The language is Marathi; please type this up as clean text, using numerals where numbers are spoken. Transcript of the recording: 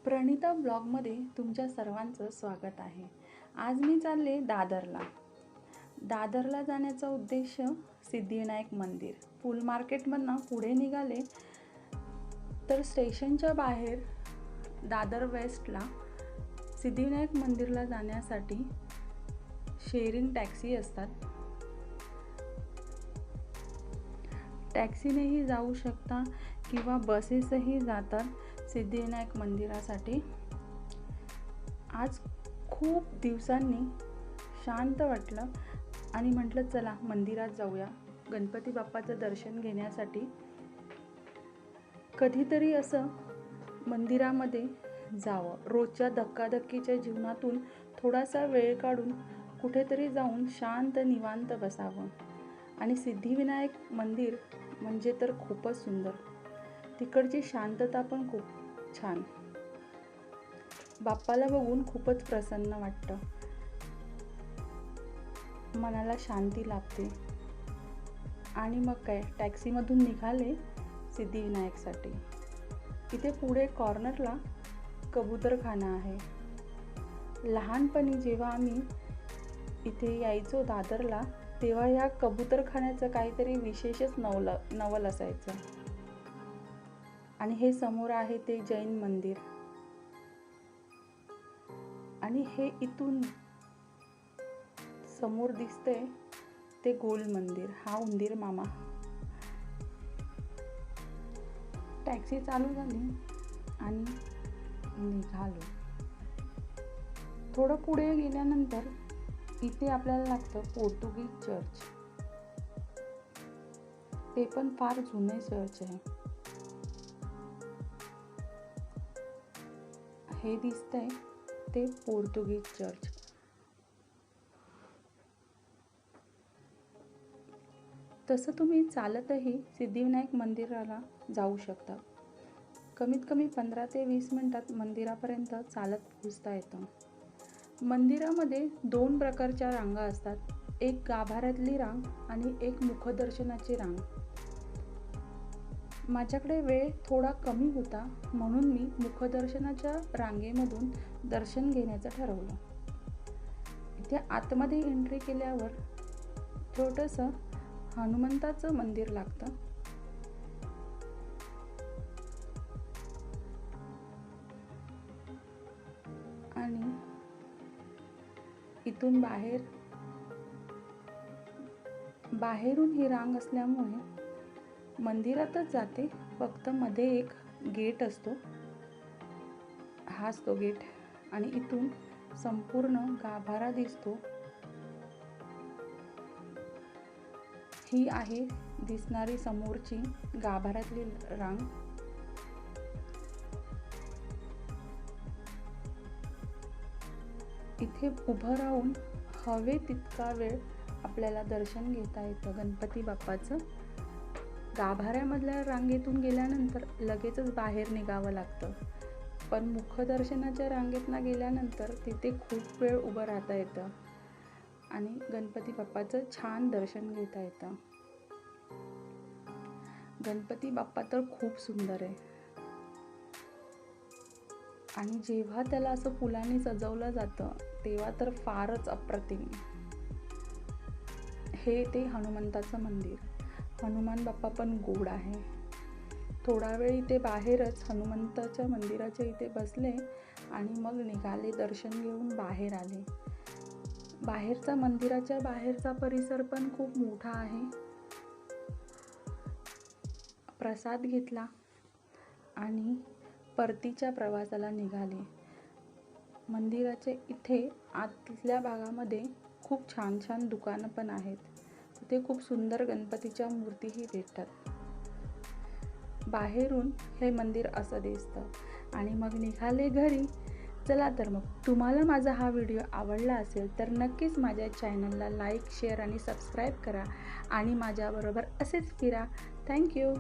प्रणिता ब्लॉगमध्ये तुमच्या सर्वांचं स्वागत आहे। आज मी चालले दादरला जाण्याचा उद्देश सिद्धिविनायक मंदिर। फुल मार्केटमधून पुढे निघाले तर स्टेशनच्या बाहेर दादर वेस्टला सिद्धिविनायक मंदिरला जाण्यासाठी शेअरिंग टॅक्सी असतात। टॅक्सीनेही जाऊ शकता किंवा बसेसही जातात सिद्धिविनायक मंदिरासाठी। आज खूप दिवसांनी शांत वाटलं आणि म्हटलं चला मंदिरात जाऊया गणपती बाप्पाचं दर्शन घेण्यासाठी। कधीतरी असं मंदिरामध्ये जावं, रोजच्या धक्काधक्कीच्या जीवनातून थोडासा वेळ काढून कुठेतरी जाऊन शांत निवांत बसावं। आणि सिद्धिविनायक मंदिर म्हणजे तर खूपच सुंदर, तिकडची शांतता पण खूप छान। बाप्पाला बघून खूपच प्रसन्न वाटतं, मनाला शांती लाभते। आणि मग काय टॅक्सीमधून निघाले सिद्धिविनायकसाठी। इथे पुढे कॉर्नरला कबूतरखाना आहे। लहानपणी जेव्हा आम्ही इथे यायचो दादरला तेव्हा या कबूतरखान्याचं काहीतरी विशेषच नवल असायचं। आणि हे समोर आहे ते जैन मंदिर आणि हे इथून समोर दिसतंय ते गोल मंदिर, हा उंदीर मामा। टॅक्सी चालू झाली आणि निघालो। थोडं पुढे गेल्यानंतर इथे आपल्याला लागतं पोर्तुगीज चर्च, ते पण फार जुने चर्च आहे। हे दिसतंय ते पोर्तुगीज चर्च। तसं तुम्ही चालतही सिद्धिविनायक मंदिराला जाऊ शकता। कमीत कमी 15 ते 20 मिनिटात मंदिरापर्यंत चालत पोहोचता येतं। मंदिरामध्ये 2 प्रकारच्या रांगा असतात, एक गाभाऱ्यातली रांग आणि एक मुखदर्शनाची रांग। माझ्याकडे वेळ थोडा कमी होता म्हणून मी मुखदर्शनाच्या रांगेमधून दर्शन घेण्याचं ठरवलं। इथे आतमध्ये एंट्री केल्यावर छोटंसं हनुमंताचं मंदिर लागतं। आणि इथून बाहेरून ही रांग असल्यामुळे मंदिरातच जाते, फक्त मध्ये एक गेट असतो, हाच तो गेट। आणि इथून संपूर्ण गाभारा दिसतो। ही आहे दिसणारी समोरची गाभाऱ्यातली रांग। इथे उभं राहून हवे तितका वेळ आपल्याला दर्शन घेता येतं गणपती बाप्पाचं। गाभाऱ्यामधल्या रांगेतून गेल्यानंतर लगेचच बाहेर निघावं लागतं, पण मुखदर्शनाच्या रांगेतनं गेल्यानंतर तिथे खूप वेळ उभं राहता येतं आणि गणपती बाप्पाचं छान दर्शन घेता येतं। गणपती बाप्पा तर खूप सुंदर आहे आणि जेव्हा त्याला असं फुलांनी सजवलं जातं तेव्हा तर फारच अप्रतिम। हे ते हनुमंताचं मंदिर। हनुमान बाप्पा पण गोड आहे। थोडा वेळ इथे बाहेरच हनुमंताच्या मंदिराच्या इथे बसले आणि मग निघाले, दर्शन घेऊन बाहेर आले। बाहेरचा मंदिराच्या बाहेरचा परिसर पण खूप मोठा आहे। प्रसाद घेतला आणि परतीच्या प्रवासाला निघाले। मंदिराच्या इथे आतल्या भागामध्ये खूप छान छान दुकानं पण आहेत, तिथे खूप सुंदर गणपतीच्या मूर्तीही भेटतात। बाहेरून हे मंदिर असं दिसतं आणि मग निघाले घरी। चला तर मग तुम्हाला माझा हा व्हिडिओ आवडला असेल तर नक्कीच माझ्या चॅनलला लाईक, शेअर आणि सबस्क्राईब करा आणि माझ्याबरोबर असेच फिरा। थँक्यू।